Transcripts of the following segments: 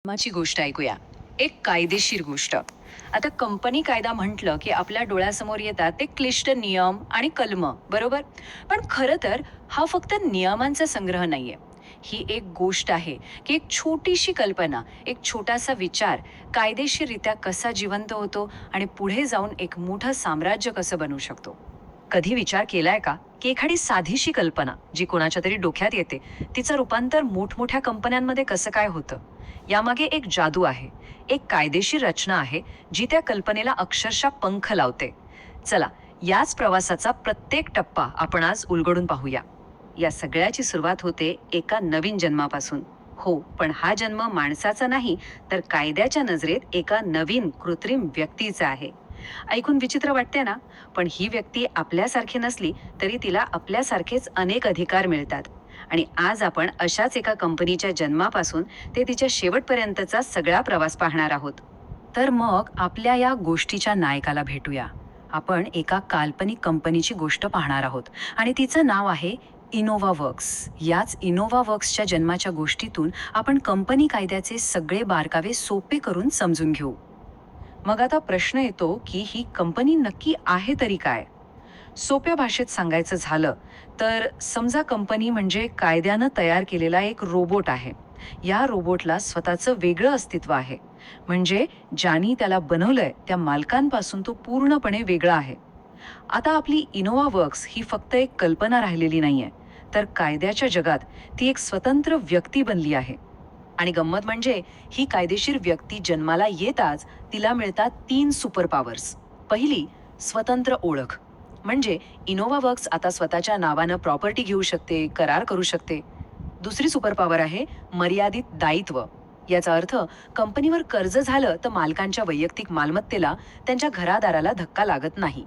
ची गोष्ट ऐकूया. एक कायदेशीर गोष्ट. आता कंपनी कायदा म्हटलं की आपल्या डोळ्यासमोर येतात ते क्लिष्ट नियम आणि कलम, बरोबर? पण खरं तर हा फक्त नियमांचा संग्रह नाहीये. ही एक गोष्ट आहे की एक छोटीशी कल्पना, एक छोटासा विचार कायदेशीररित्या कसा जिवंत होतो आणि पुढे जाऊन एक मोठं साम्राज्य कसं बनू शकतो. कधी विचार केलाय का की एखादी साधीशी कल्पना जी कोणाच्या तरी डोक्यात येते, तिचं रूपांतर मोठमोठ्या कंपन्यांमध्ये कसं काय होतं? यामागे एक जादू आहे, एक कायदेशीर रचना आहे, जी त्या कल्पनेला अक्षरशः पंख लावते. चला, याच प्रवासाचा प्रत्येक टप्पा आपण आज उलगडून पाहूया. या सगळ्याची सुरुवात होते एका नवीन जन्मापासून. हो, पण हा जन्म माणसाचा नाही, तर कायद्याच्या नजरेत एका नवीन कृत्रिम व्यक्तीचा आहे. ऐकून विचित्र वाटते ना? पण ही व्यक्ती आपल्यासारखी नसली तरी तिला आपल्यासारखेच अनेक अधिकार मिळतात. आणि आज आपण अशाच एका कंपनीच्या जन्मापासून ते तिच्या शेवटपर्यंतचा सगळा प्रवास पाहणार आहोत. तर मग आपल्या या गोष्टीच्या नायकाला भेटूया. आपण एका काल्पनिक कंपनीची गोष्ट पाहणार आहोत आणि तिचं नाव आहे इनोव्हा वर्क्स. याच इनोव्हा वर्क्सच्या जन्माच्या गोष्टीतून आपण कंपनी कायद्याचे सगळे बारकावे सोपे करून समजून घेऊ. मग आता प्रश्न येतो की ही कंपनी नक्की आहे तरी काय? सोप्या भाषेत सांगायचं झालं तर समजा कंपनी म्हणजे कायद्यानं तयार केलेला एक रोबोट आहे. या रोबोटला स्वतःचं वेगळं अस्तित्व आहे. म्हणजे ज्यांनी त्याला बनवलंय त्या मालकांपासून तो पूर्णपणे वेगळा आहे. आता आपली इनोव्हा वर्क्स ही फक्त एक कल्पना राहिलेली नाहीये, तर कायद्याच्या जगात ती एक स्वतंत्र व्यक्ती बनली आहे. आणि गंमत म्हणजे ही कायदेशीर व्यक्ती जन्माला येताच तिला मिळतात 3 सुपर पॉवर्स. पहिली, स्वतंत्र ओळख. म्हणजे इनोव्हा वर्क्स आता स्वतःच्या नावानं प्रॉपर्टी घेऊ शकते, करार करू शकते. दुसरी सुपर पॉवर आहे मर्यादित दायित्व. याचा अर्थ कंपनीवर कर्ज झालं तर मालकांच्या वैयक्तिक मालमत्तेला, त्यांच्या घरादाराला धक्का लागत नाही.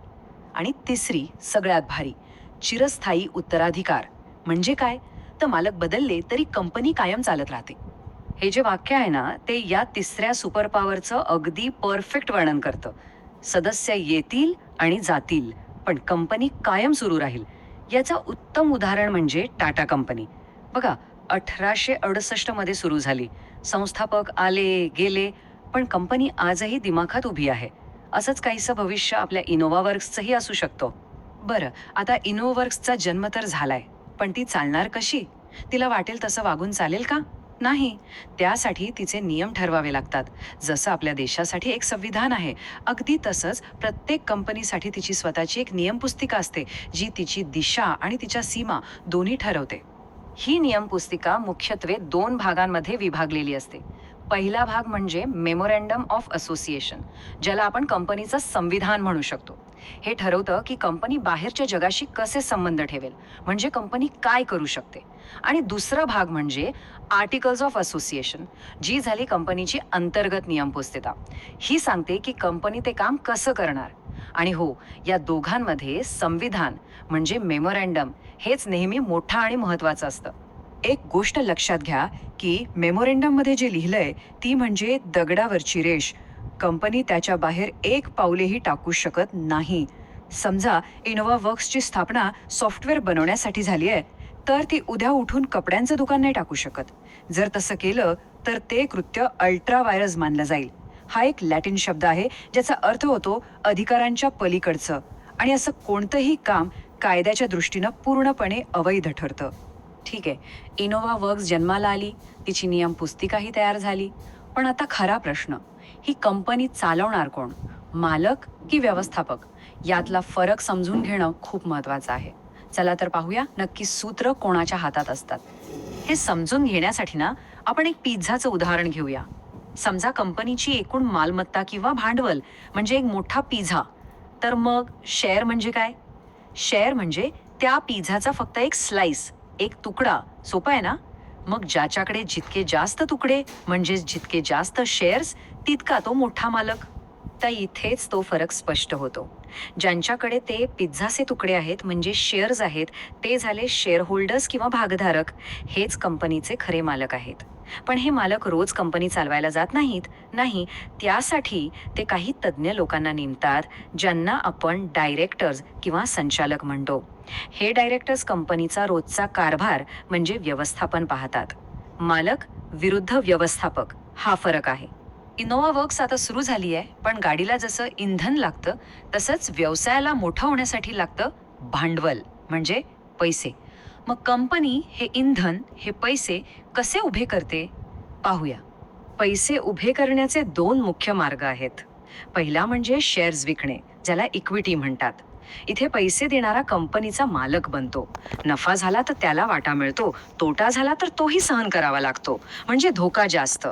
आणि तिसरी, सगळ्यात भारी, चिरस्थायी उत्तराधिकार. म्हणजे काय? तर मालक बदलले तरी कंपनी कायम चालत राहते. हे जे वाक्य आहे ना, ते या तिसऱ्या सुपर पॉवरचं अगदी परफेक्ट वर्णन करतं. सदस्य येतील आणि जातील, पण कंपनी कायम सुरू राहील. याचं उत्तम उदाहरण म्हणजे टाटा कंपनी. बघा, 1868 मध्ये सुरू झाली. संस्थापक आले गेले, पण कंपनी आजही दिमाखात उभी आहे. असंच काहीसं भविष्य आपल्या इनोव्हा वर्क्सचंही असू शकतो. बरं, आता इनोव्हा वर्क्सचा जन्म तर झालाय, पण ती चालणार कशी? तिला वाटेल तसं वागून चालेल का? नाही. त्यासाठी तिचे नियम ठरवावे लागतात. जसं आपल्या देशासाठी एक संविधान आहे, अगदी तसंच प्रत्येक कंपनीसाठी तिची स्वतःची एक नियमपुस्तिका असते, जी तिची दिशा आणि तिच्या सीमा दोन्ही ठरवते. ही नियमपुस्तिका मुख्यत्वे 2 भागांमध्ये विभागलेली असते. पहिला भाग म्हणजे मेमोरँडम ऑफ असोसिएशन, ज्याला आपण कंपनीचं संविधान म्हणू शकतो. हे ठरवतं की कंपनी बाहेरच्या जगाशी कसे संबंध ठेवेल, म्हणजे कंपनी काय करू शकते. आणि दुसरा भाग म्हणजे आर्टिकल्स ऑफ असोसिएशन, जी झाली कंपनीची अंतर्गत नियमपुस्तिका. ही सांगते की कंपनी ते काम कसं करणार. आणि हो, या दोघांमध्ये संविधान म्हणजे मेमोरँडम हेच नेहमी मोठं आणि महत्वाचं असतं. एक गोष्ट लक्षात घ्या की मेमोरँडममध्ये जे लिहिलंय ती म्हणजे दगडावरची रेष. कंपनी त्याच्या बाहेर एक पाऊलेही टाकू शकत नाही. समजा इनोव्हा वर्क्सची स्थापना सॉफ्टवेअर बनवण्यासाठी झाली आहे, तर ती उद्या उठून कपड्यांचं दुकान नाही टाकू शकत. जर तसं केलं तर ते कृत्य अल्ट्रा व्हायरस मानलं जाईल. हा एक लॅटिन शब्द आहे ज्याचा अर्थ होतो अधिकारांच्या पलीकडचं. आणि असं कोणतंही काम कायद्याच्या दृष्टीनं पूर्णपणे अवैध ठरतं. ठीक आहे, इनोव्हा वर्क्स जन्माला आली, तिची नियम पुस्तिकाही तयार झाली. पण आता खरा प्रश्न, ही कंपनी चालवणार कोण? मालक की व्यवस्थापक? यातला फरक समजून घेणं खूप महत्वाचं आहे. चला तर पाहूया नक्की सूत्र कोणाच्या हातात असतात. हे समजून घेण्यासाठी ना आपण एक पिझ्झाचं उदाहरण घेऊया. समजा कंपनीची एकूण मालमत्ता किंवा भांडवल म्हणजे एक मोठा पिझ्झा. तर मग शेअर म्हणजे काय? शेअर म्हणजे त्या पिझ्झाचा फक्त एक स्लाइस, एक तुकडा. सोपं आहे ना? मग ज्याच्याकडे जितके जास्त तुकडे म्हणजे जितके जास्त शेअर्स, तितका तो मोठा मालक. तर इथेच तो फरक स्पष्ट होतो. ज्यांच्याकडे ते पिझ्झाचे तुकडे आहेत म्हणजे शेअर्स आहेत, ते झाले शेअर होल्डर्स किंवा भागधारक. हेच कंपनीचे खरे मालक आहेत. पण हे मालक रोज कंपनी चालवायला जात नाहीत. नाही, त्यासाठी ते काही तज्ज्ञ लोकांना नेमतात, ज्यांना आपण डायरेक्टर्स किंवा संचालक म्हणतो. हे डायरेक्टर्स कंपनीचा रोजचा कारभार म्हणजे व्यवस्थापन पाहतात. मालक विरुद्ध व्यवस्थापक हा फरक आहे. इनोव्हा वर्क्स आता सुरू झाली आहे, पण गाडीला जसं इंधन लागतं, तसंच व्यवसायाला मोठं होण्यासाठी लागतं भांडवल, म्हणजे पैसे. मग कंपनी हे इंधन, हे पैसे कसे उभे करते? पाहूया. पैसे उभे करण्याचे दोन मुख्य मार्ग आहेत. पहिला म्हणजे शेअर्स विकणे, ज्याला इक्विटी म्हणतात. इथे पैसे देणारा कंपनीचा मालक बनतो. नफा झाला तर त्याला वाटा मिळतो, तोटा झाला तर तोही सहन करावा लागतो, म्हणजे धोका जास्त.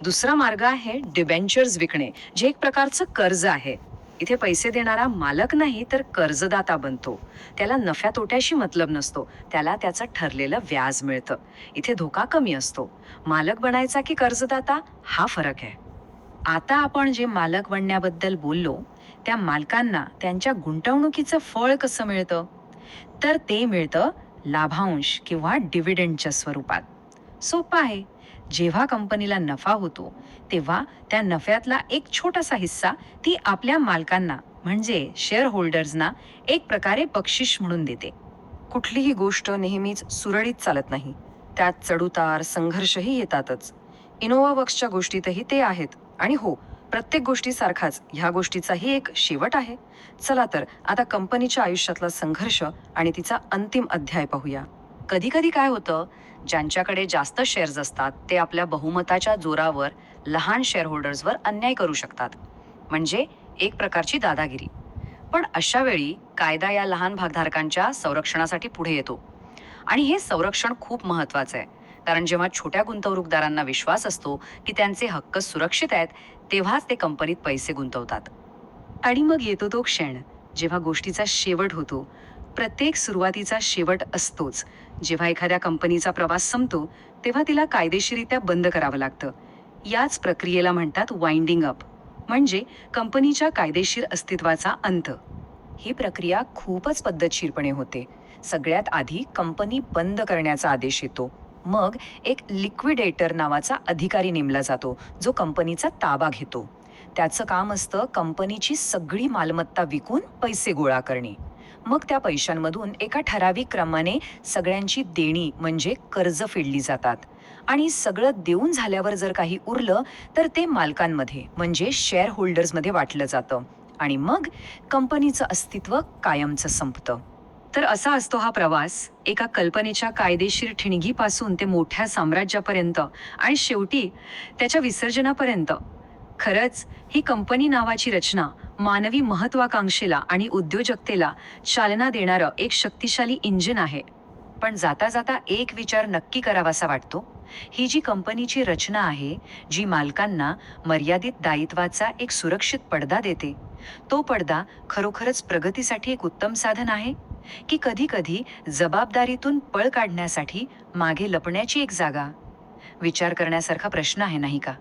दुसरा मार्ग आहे डिबेंचर्स विकणे, जे एक प्रकारचं कर्ज आहे. इथे पैसे देणारा मालक नाही तर कर्जदाता बनतो. त्याला नफ्या तोट्याशी मतलब नसतो, त्याला त्याचं ठरलेलं व्याज मिळतं. इथे धोका कमी असतो. मालक बनायचा की कर्जदाता, हा फरक आहे. आता आपण जे मालक बनण्याबद्दल बोललो, त्या मालकांना त्यांच्या गुंतवणुकीचं फळ कसं मिळतं? तर ते मिळतं लाभांश किंवा डिव्हिडंडच्या स्वरूपात. सोपं आहे. जेव्हा कंपनीला नफा होतो, तेव्हा त्या नफ्यातला एक छोटासा हिस्सा ती आपल्या मालकांना, म्हणजे शेअर होल्डर्सना, एक प्रकारे बक्षीस म्हणून देते. कुठलीही गोष्ट नेहमीच सुरळीत चालत नाही. त्यात चढउतार, संघर्षही येतातच. इनोव्हा वर्क्सच्या गोष्टीतही ते आहेत. आणि हो, प्रत्येक गोष्टीसारखाच ह्या गोष्टीचाही एक शेवट आहे. चला तर आता कंपनीच्या आयुष्यातला संघर्ष आणि तिचा अंतिम अध्याय पाहूया. कधी कधी काय होतं, ज्यांच्याकडे जास्त शेअर्स असतात ते आपल्या बहुमताच्या जोरावर लहान शेअरहोल्डर्सवर अन्याय करू शकतात. म्हणजे एक प्रकारची दादागिरी. पण अशा वेळी कायदा या लहान भागधारकांच्या संरक्षणासाठी पुढे येतो. आणि हे संरक्षण खूप महत्वाचं आहे. कारण जेव्हा छोट्या गुंतवणूकदारांना विश्वास असतो की त्यांचे हक्क सुरक्षित आहेत, तेव्हाच ते कंपनीत पैसे गुंतवतात. आणि मग येतो तो क्षण, जेव्हा गोष्टीचा शेवट होतो. प्रत्येक सुरुवातीचा शेवट असतोच. जेव्हा एखाद्या कंपनीचा प्रवास संपतो, तेव्हा तिला कायदेशीरित्या बंद करावं लागतं. याच प्रक्रियेला म्हणतात वाइंडिंग अप, म्हणजे कंपनीच्या कायदेशीर अस्तित्वाचा अंत. ही प्रक्रिया खूपच पद्धतशीरपणे होते. सगळ्यात आधी कंपनी बंद करण्याचा आदेश येतो. मग एक लिक्विडेटर नावाचा अधिकारी नेमला जातो, जो कंपनीचा ताबा घेतो. त्याचं काम असतं कंपनीची सगळी मालमत्ता विकून पैसे गोळा करणे. मग त्या पैशांमधून एका ठराविक क्रमाने सगळ्यांची देणी, म्हणजे कर्ज फेडली जातात. आणि सगळं देऊन झाल्यावर जर काही उरलं, तर ते मालकांमध्ये, म्हणजे शेअर होल्डर्समध्ये वाटलं जातं. आणि मग कंपनीचं अस्तित्व कायमचं संपतं. तर असा असतो हा प्रवास, एका कल्पनेच्या कायदेशीर ठिणगीपासून ते मोठ्या साम्राज्यापर्यंत, आणि शेवटी त्याच्या विसर्जनापर्यंत. खरंच ही कंपनी नावाची रचना मानवी महत्वाकांक्षेला आणि उद्योजकतेला चालना देणारं एक शक्तिशाली इंजिन आहे. पण जाता जाता एक विचार नक्की करावासा वाटतो. ही जी कंपनीची रचना आहे, जी मालकांना मर्यादित दायित्वाचा एक सुरक्षित पडदा देते, तो पडदा खरोखरच प्रगतीसाठी एक उत्तम साधन आहे, की कधी कधी जबाबदारीतून पळ काढण्यासाठी मागे लपण्याची एक जागा? विचार करण्यासारखा प्रश्न आहे, नाही का?